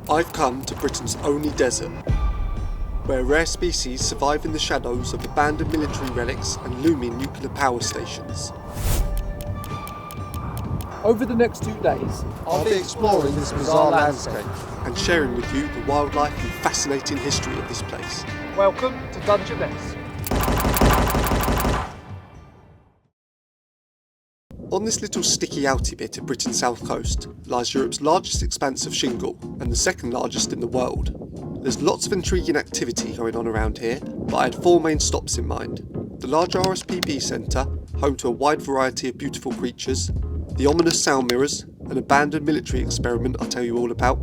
I've come to Britain's only desert, where rare species survive in the shadows of abandoned military relics and looming nuclear power stations. Over the next 2 days, I'll be exploring this bizarre landscape and sharing with you the wildlife and fascinating history of this place. Welcome to Dungeness. On this little sticky outy bit of Britain's south coast lies Europe's largest expanse of shingle and the second largest in the world. There's lots of intriguing activity going on around here, but I had 4 main stops in mind. The large RSPB centre, home to a wide variety of beautiful creatures, the ominous sound mirrors, an abandoned military experiment I'll tell you all about,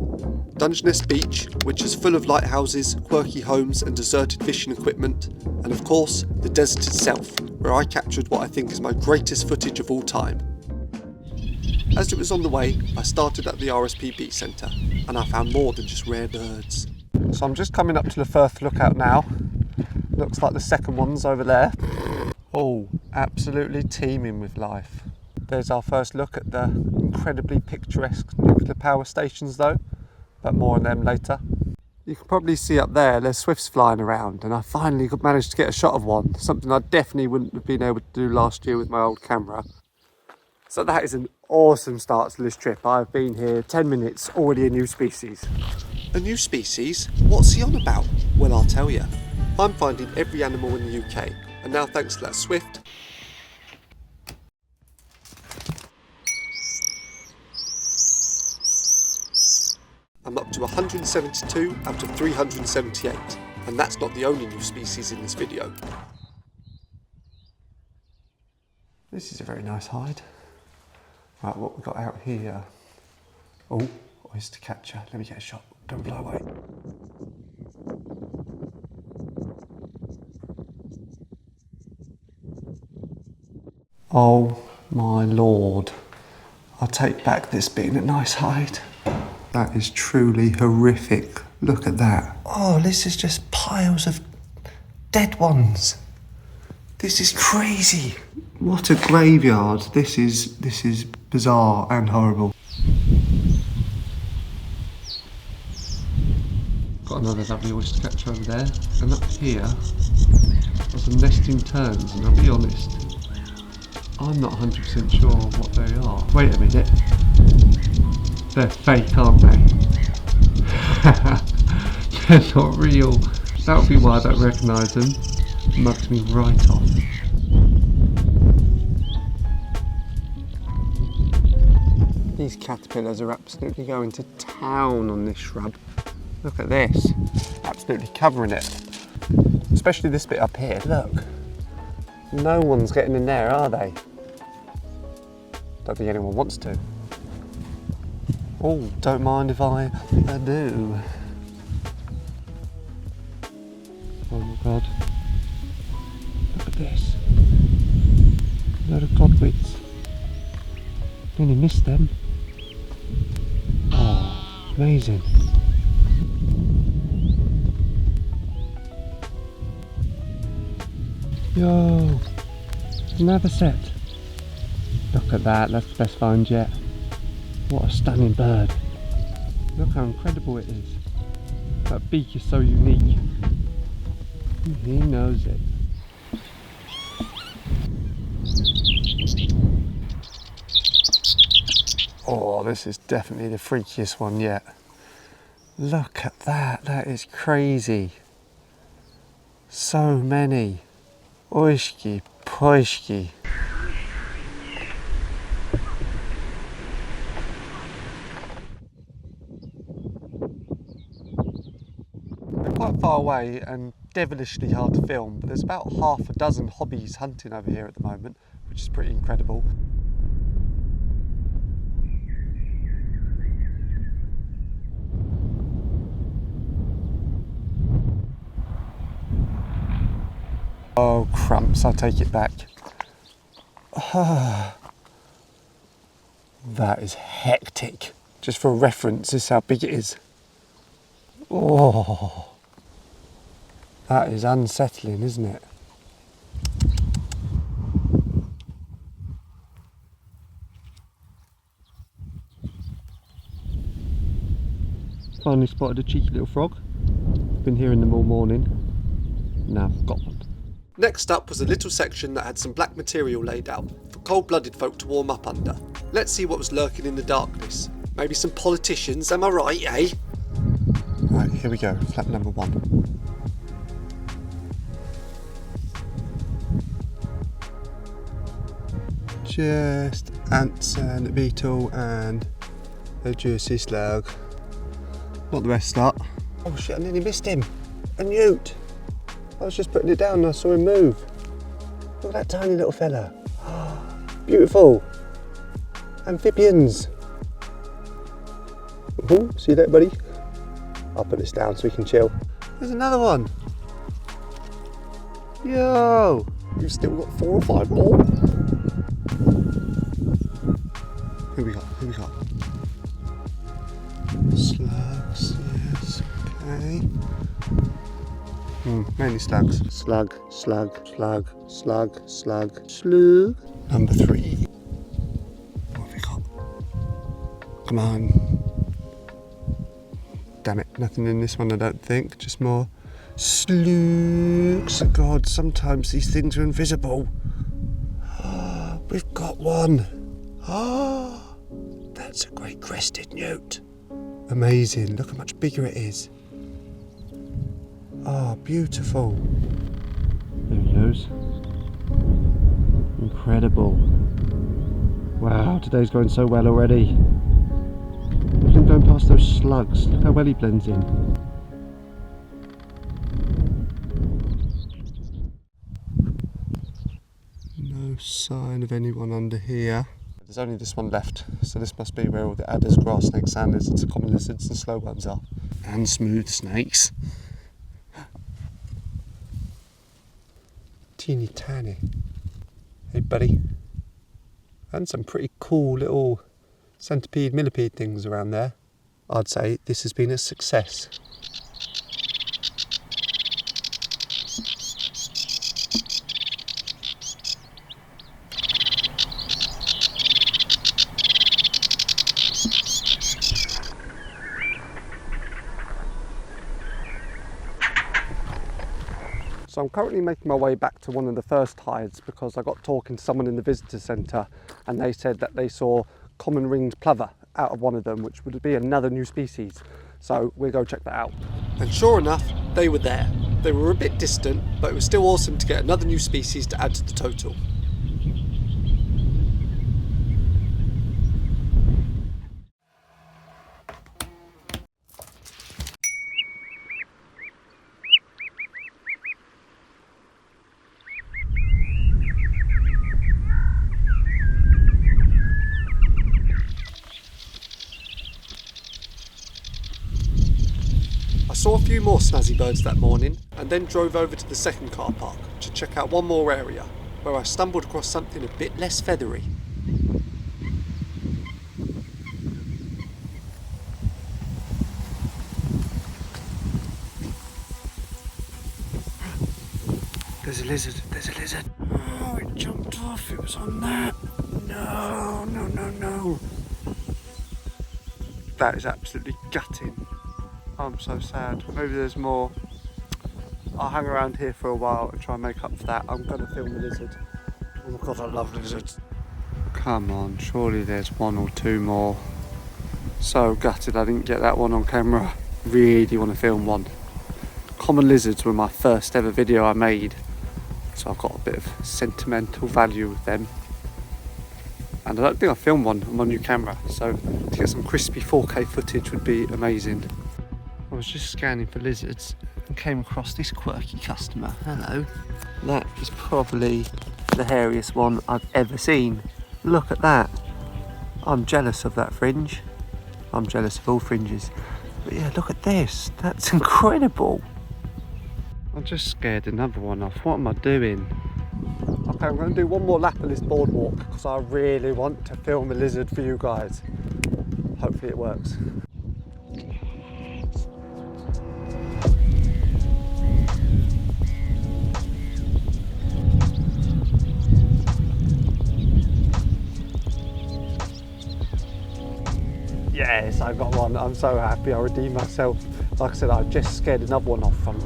Dungeness Beach, which is full of lighthouses, quirky homes and deserted fishing equipment, and of course, the desert itself, where I captured what I think is my greatest footage of all time. As it was on the way, I started at the RSPB centre, and I found more than just rare birds. So I'm just coming up to the first lookout now. Looks like the second one's over there. Oh, absolutely teeming with life. There's our first look at the incredibly picturesque nuclear power stations though, but more on them later. You can probably see up there, there's swifts flying around, and I finally managed to get a shot of one, something I definitely wouldn't have been able to do last year with my old camera. So that is an awesome start to this trip. I've been here 10 minutes, already a new species. A new species? What's he on about? Well, I'll tell you. I'm finding every animal in the UK, and now thanks to that swift, I'm up to 172 out of 378, and that's not the only new species in this video. This is a very nice hide. Right, what we got out here? Oh, oyster catcher. Let me get a shot. Don't fly away. Oh my lord. I'll take back this being a nice hide. That is truly horrific. Look at that. Oh, this is just piles of dead ones. This is crazy. What a graveyard. This is bizarre and horrible. Got another lovely oyster catcher over there. And up here are some nesting terns, and I'll be honest, I'm not 100% sure what they are. Wait a minute. They're fake, aren't they? They're not real. That would be why I don't recognise them. Mugged me right off. These caterpillars are absolutely going to town on this shrub. Look at this. Absolutely covering it. Especially this bit up here. Look. No one's getting in there, are they? Don't think anyone wants to. Oh, don't mind if I do. Oh my god. Look at this. A load of godwits. Nearly missed them. Oh, amazing. Yo, another set. Look at that, that's the best find yet. What a stunning bird. Look how incredible it is. That beak is so unique. He knows it. Oh, this is definitely the freakiest one yet. Look at that, that is crazy. So many. Oishki, poishki. Quite far away and devilishly hard to film, but there's about half a dozen hobbies hunting over here at the moment, which is pretty incredible. Oh crumbs, I take it back. That is hectic. Just for reference, this is how big it is. Oh. That is unsettling, isn't it? Finally spotted a cheeky little frog. Been hearing them all morning. Now I've got one. Next up was a little section that had some black material laid out for cold-blooded folk to warm up under. Let's see what was lurking in the darkness. Maybe some politicians, am I right, eh? Right, here we go, flap number 1. Just ants and a beetle and a juicy slug. Not the best start. Oh shit, I nearly missed him. A newt. I was just putting it down and I saw him move. Look at that tiny little fella. Beautiful. Amphibians. Ooh, see that, buddy? I'll put this down so we can chill. There's another one. Yo! We've still got 4 or 5 more. Who we got? Who we got? Slugs, yes, okay. Mainly slugs. Slug, slug, slug, slug, slug, slug. Number 3. What have we got? Come on. Damn it, nothing in this one I don't think, just more slugs. God, sometimes these things are invisible. We've got one. That's a great crested newt. Amazing, look how much bigger it is. Oh, beautiful. There he goes. Incredible. Wow, today's going so well already. Look at him going past those slugs. Look how well he blends in. No sign of anyone under here. There's only this one left, so this must be where all the adders, grass snakes, sand lizards, common lizards and slow worms are. And smooth snakes. Teeny tiny. Hey buddy. And some pretty cool little centipede, millipede things around there. I'd say this has been a success. So I'm currently making my way back to one of the first hides because I got talking to someone in the visitor centre and they said that they saw common ringed plover out of one of them, which would be another new species. So we'll go check that out. And sure enough, they were there. They were a bit distant, but it was still awesome to get another new species to add to the total. I saw a few more snazzy birds that morning and then drove over to the second car park to check out one more area where I stumbled across something a bit less feathery. There's a lizard, there's a lizard. Oh, it jumped off, it was on that. No, no, no, no. That is absolutely gutting. I'm so sad. Maybe there's more. I'll hang around here for a while and try and make up for that. I'm going to film the lizard. Oh my god, I love lizards. Come on, surely there's 1 or 2 more. So gutted I didn't get that one on camera. Really want to film one. Common lizards were my first ever video I made, so I've got a bit of sentimental value with them. And I don't think I filmed one on my new camera, so to get some crispy 4K footage would be amazing. I was just scanning for lizards and came across this quirky customer. Hello. That is probably the hairiest one I've ever seen. Look at that. I'm jealous of that fringe. I'm jealous of all fringes. But yeah, look at this. That's incredible. I just scared another one off. What am I doing? Okay, I'm going to do one more lap of this boardwalk because I really want to film a lizard for you guys. Hopefully it works. Yes, I got one. I'm so happy. I redeemed myself. Like I said, I just scared another one off from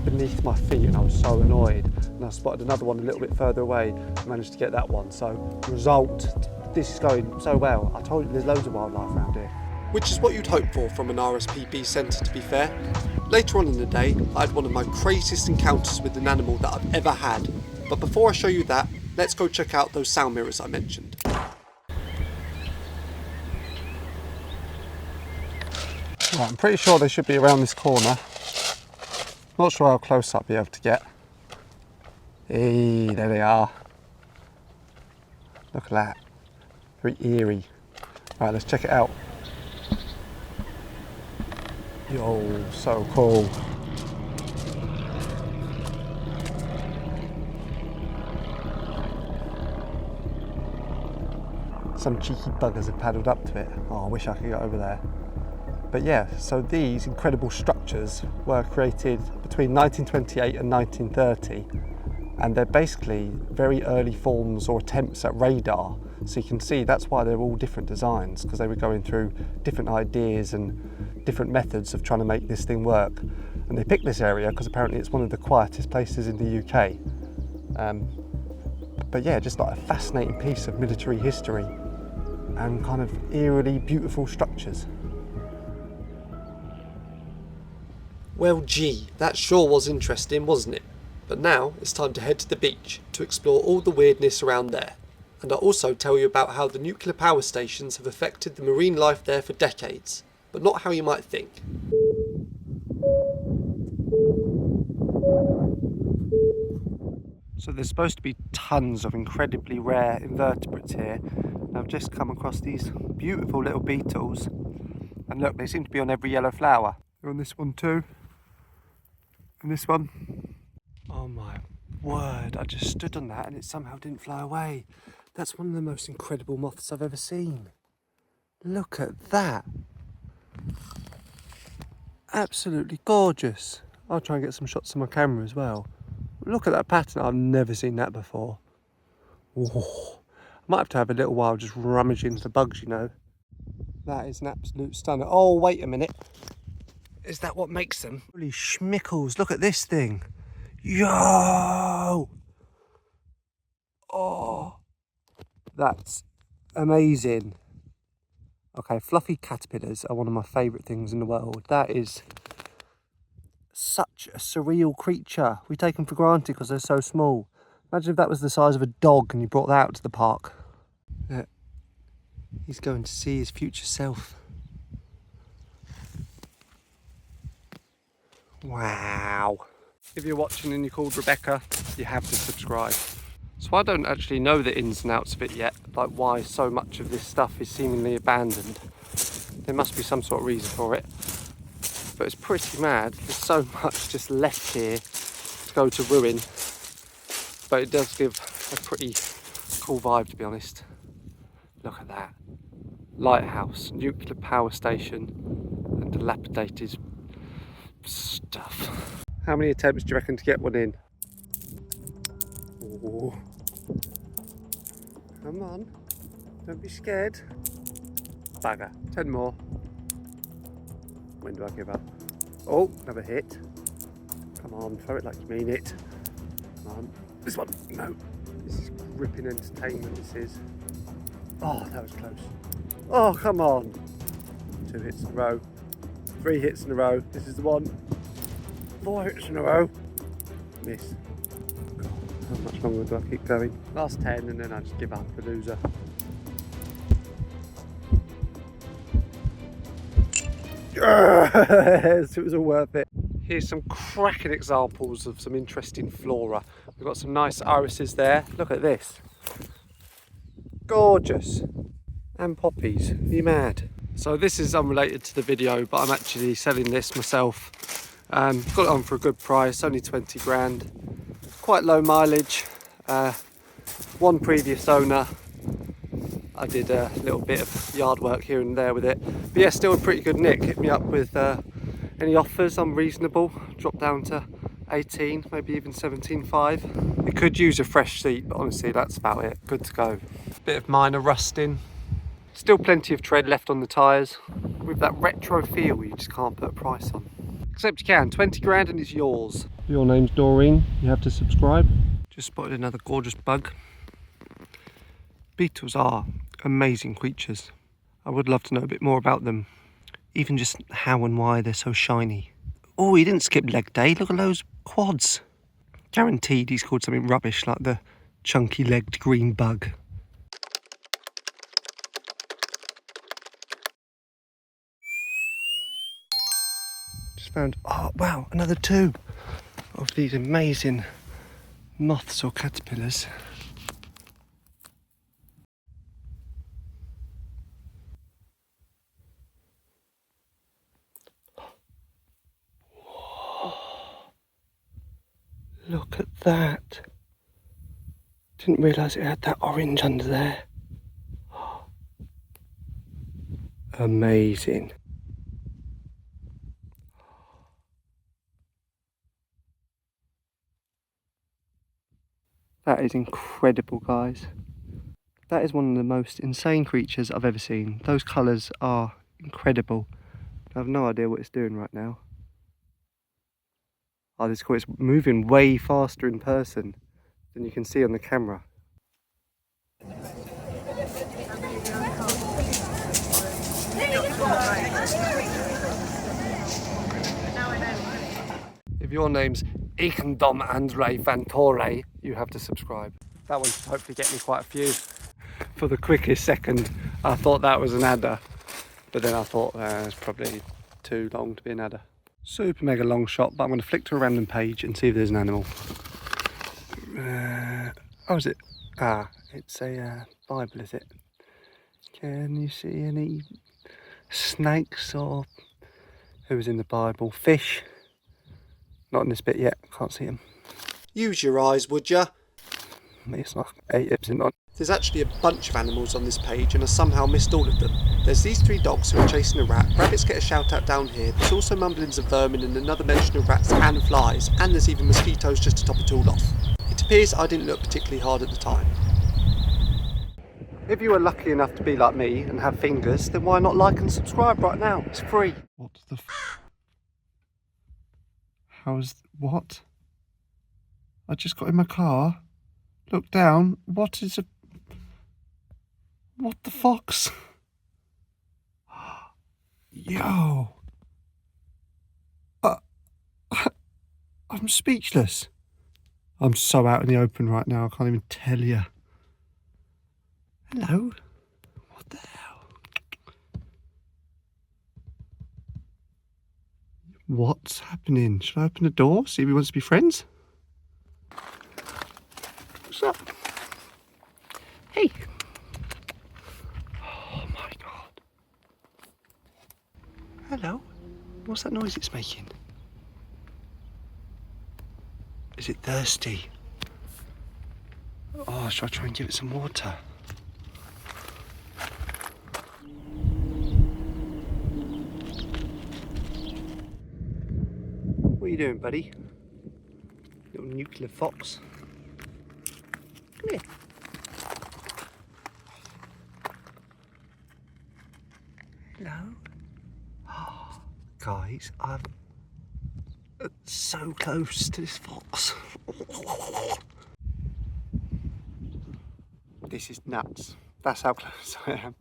beneath my feet and I was so annoyed. And I spotted another one a little bit further away and managed to get that one. So, result, this is going so well. I told you there's loads of wildlife around here. Which is what you'd hope for from an RSPB centre, to be fair. Later on in the day, I had one of my craziest encounters with an animal that I've ever had. But before I show you that, let's go check out those sound mirrors I mentioned. Right, I'm pretty sure they should be around this corner. Not sure how close I'll be able to get. Hey, there they are. Look at that. Very eerie. Right, let's check it out. Yo, so cool. Some cheeky buggers have paddled up to it. Oh, I wish I could get over there. But yeah, so these incredible structures were created between 1928 and 1930, and they're basically very early forms or attempts at radar. So you can see that's why they're all different designs, because they were going through different ideas and different methods of trying to make this thing work. And they picked this area because apparently it's one of the quietest places in the UK. But yeah, just like a fascinating piece of military history and kind of eerily beautiful structures. Well, gee, that sure was interesting, wasn't it? But now it's time to head to the beach to explore all the weirdness around there. And I'll also tell you about how the nuclear power stations have affected the marine life there for decades, but not how you might think. So there's supposed to be tons of incredibly rare invertebrates here. And I've just come across these beautiful little beetles. And look, they seem to be on every yellow flower. They're on this one too. And this one. Oh my word, I just stood on that and it somehow didn't fly away. That's one of the most incredible moths I've ever seen. Look at that. Absolutely gorgeous. I'll try and get some shots on my camera as well. Look at that pattern, I've never seen that before. Oh, I might have to have a little while just rummaging for bugs, you know. That is an absolute stunner. Oh, wait a minute. Is that what makes them? Holy schmickles, look at this thing. Yo! Oh, that's amazing. Okay, fluffy caterpillars are one of my favourite things in the world. That is such a surreal creature. We take them for granted because they're so small. Imagine if that was the size of a dog and you brought that out to the park. Yeah. He's going to see his future self. Wow. If you're watching and you're called Rebecca, you have to subscribe. So I don't actually know the ins and outs of it yet, like why so much of this stuff is seemingly abandoned. There must be some sort of reason for it. But it's pretty mad. There's so much just left here to go to ruin. But it does give a pretty cool vibe, to be honest. Look at that. Lighthouse, nuclear power station, and dilapidated stuff. How many attempts do you reckon to get one in? Oh. Come on, don't be scared. Bugger, 10 more. When do I give up? Oh, another hit. Come on, throw it like you mean it. Come on, this one, no. This is gripping entertainment, this is. Oh, that was close. Oh, come on. 2 hits in a row. 3 hits in a row. This is the one. 4 hits in a row. Miss. God, how much longer do I keep going? Last 10 and then I just give up, the loser. Yes, it was all worth it. Here's some cracking examples of some interesting flora. We've got some nice irises there. Look at this. Gorgeous. And poppies. Are you mad? So this is unrelated to the video, but I'm actually selling this myself. Got it on for a good price, only 20 grand. Quite low mileage. One previous owner. I did a little bit of yard work here and there with it. But yeah, still a pretty good nick. Hit me up with any offers. I'm reasonable. Dropped down to 18, maybe even 17.5. It could use a fresh seat, but honestly, that's about it. Good to go. Bit of minor rusting. Still plenty of tread left on the tyres, with that retro feel you just can't put a price on. Except you can, 20 grand and it's yours. Your name's Doreen, you have to subscribe. Just spotted another gorgeous bug. Beetles are amazing creatures. I would love to know a bit more about them. Even just how and why they're so shiny. Oh, he didn't skip leg day, look at those quads. Guaranteed he's called something rubbish like the chunky-legged green bug. Just found, oh wow, another 2 of these amazing moths or caterpillars. Look at that. Didn't realise it had that orange under there. Amazing. That is incredible, guys. That is one of the most insane creatures I've ever seen. Those colours are incredible. I have no idea what it's doing right now. Oh, this is moving way faster in person than you can see on the camera. If your name's Ikendom Andre Vantore, you have to subscribe. That one should hopefully get me quite a few. For the quickest second, I thought that was an adder, but then I thought it's probably too long to be an adder. Super mega long shot, but I'm going to flick to a random page and see if there's an animal. Oh, is it? Ah, it's a Bible, is it? Can you see any snakes or who's in the Bible? Fish? Not in this bit yet, can't see them. Use your eyes, would ya? It's like 8 isn't on. There's actually a bunch of animals on this page and I somehow missed all of them. There's these 3 dogs who are chasing a rat, rabbits get a shout out down here, there's also mumblings of vermin and another mention of rats and flies, and there's even mosquitoes just to top it all off. It appears I didn't look particularly hard at the time. If you are lucky enough to be like me and have fingers, then why not like and subscribe right now? It's free. What the f... How's... what? I just got in my car, looked down, what is a... what the fox? Yo! I'm speechless. I'm so out in the open right now, I can't even tell you. Hello? What the hell? What's happening? Should I open the door? See if he wants to be friends? What's up? Hey! Oh my god. Hello? What's that noise it's making? Is it thirsty? Oh, should I try and give it some water? What are you doing, buddy? Little nuclear fox. Come here. Hello. Oh, guys, I'm so close to this fox. This is nuts. That's how close I am.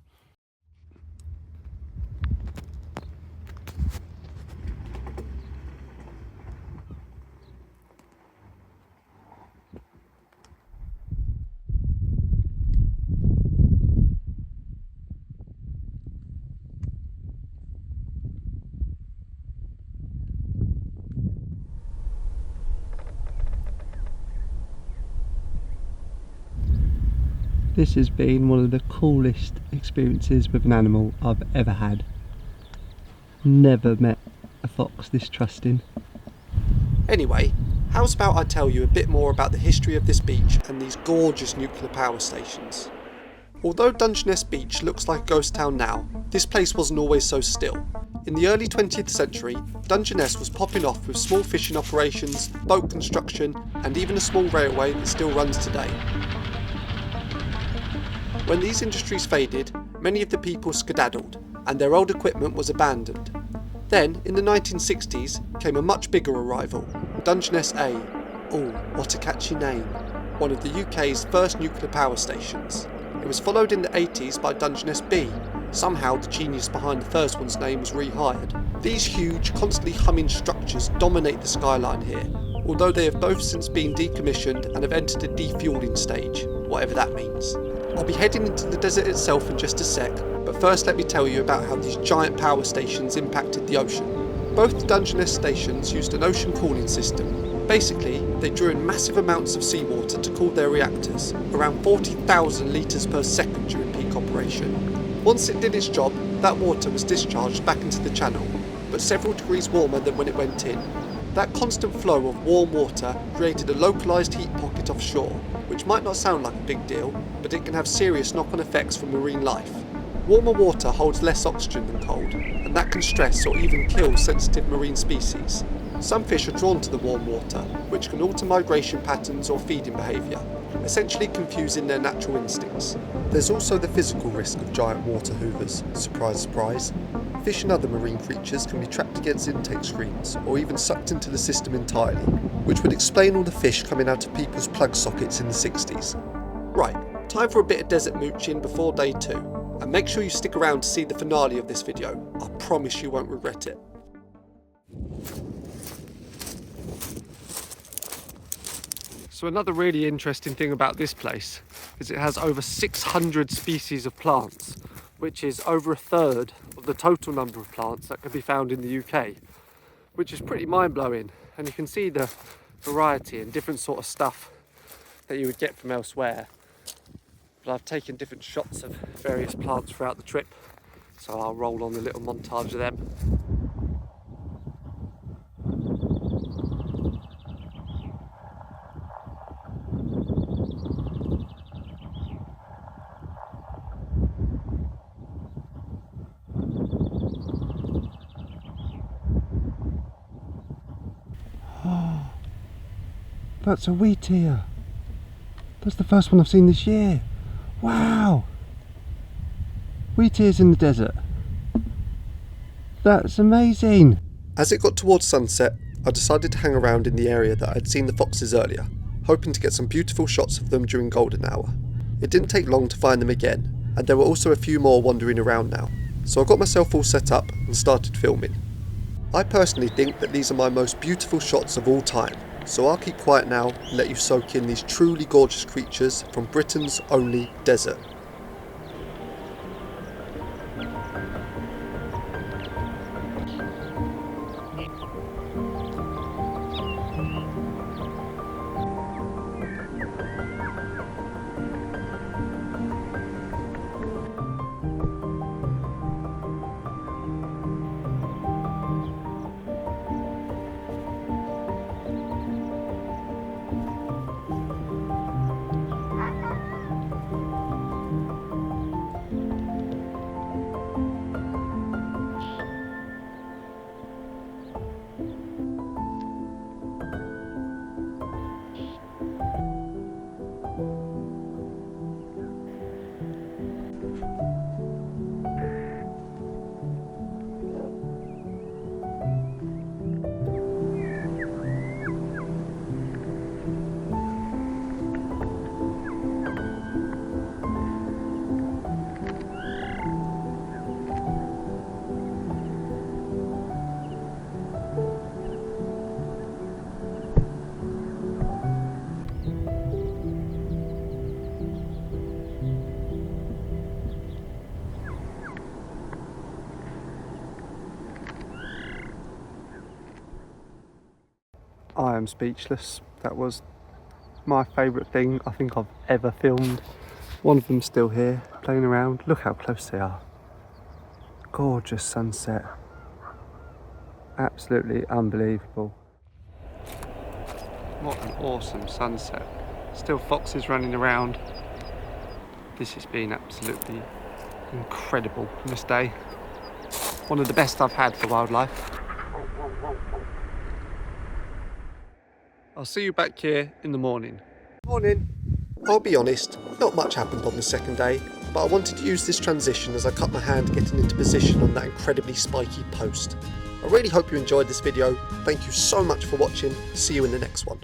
This has been one of the coolest experiences with an animal I've ever had. Never met a fox this trusting. Anyway, how's about I tell you a bit more about the history of this beach and these gorgeous nuclear power stations. Although Dungeness Beach looks like a ghost town now, this place wasn't always so still. In the early 20th century, Dungeness was popping off with small fishing operations, boat construction, and even a small railway that still runs today. When these industries faded, many of the people skedaddled, and their old equipment was abandoned. Then, in the 1960s, came a much bigger arrival, Dungeness A. Oh, what a catchy name. One of the UK's first nuclear power stations. It was followed in the 80s by Dungeness B. Somehow the genius behind the first one's name was rehired. These huge, constantly humming structures dominate the skyline here, although they have both since been decommissioned and have entered a defueling stage, whatever that means. I'll be heading into the desert itself in just a sec, but first let me tell you about how these giant power stations impacted the ocean. Both the Dungeness stations used an ocean cooling system. Basically, they drew in massive amounts of seawater to cool their reactors, around 40,000 litres per second during peak operation. Once it did its job, that water was discharged back into the channel, but several degrees warmer than when it went in. That constant flow of warm water created a localised heat pocket offshore, which might not sound like a big deal, but it can have serious knock-on effects for marine life. Warmer water holds less oxygen than cold, and that can stress or even kill sensitive marine species. Some fish are drawn to the warm water, which can alter migration patterns or feeding behaviour, essentially confusing their natural instincts. There's also the physical risk of giant water hoovers. Surprise, surprise. Fish and other marine creatures can be trapped against intake screens, or even sucked into the system entirely, which would explain all the fish coming out of people's plug sockets in the 60s. Right, time for a bit of desert mooching before day 2, and make sure you stick around to see the finale of this video. I promise you won't regret it. So another really interesting thing about this place is it has over 600 species of plants, which is over a third of the total number of plants that can be found in the UK, which is pretty mind-blowing. And you can see the variety and different sort of stuff that you would get from elsewhere. But I've taken different shots of various plants throughout the trip, so I'll roll on a little montage of them. That's a wheat ear. That's the first one I've seen this year. Wow! Wheat ears in the desert. That's amazing. As it got towards sunset, I decided to hang around in the area that I'd seen the foxes earlier, hoping to get some beautiful shots of them during golden hour. It didn't take long to find them again, and there were also a few more wandering around now, so I got myself all set up and started filming. I personally think that these are my most beautiful shots of all time, so I'll keep quiet now and let you soak in these truly gorgeous creatures from Britain's only desert. I am speechless. That was my favourite thing I think I've ever filmed. One of them's still here, playing around. Look how close they are. Gorgeous sunset. Absolutely unbelievable. What an awesome sunset. Still foxes running around. This has been absolutely incredible on this day. One of the best I've had for wildlife. I'll see you back here in the morning. Morning. I'll be honest, not much happened on the second day, but I wanted to use this transition as I cut my hand getting into position on that incredibly spiky post. I really hope you enjoyed this video. Thank you so much for watching. See you in the next one.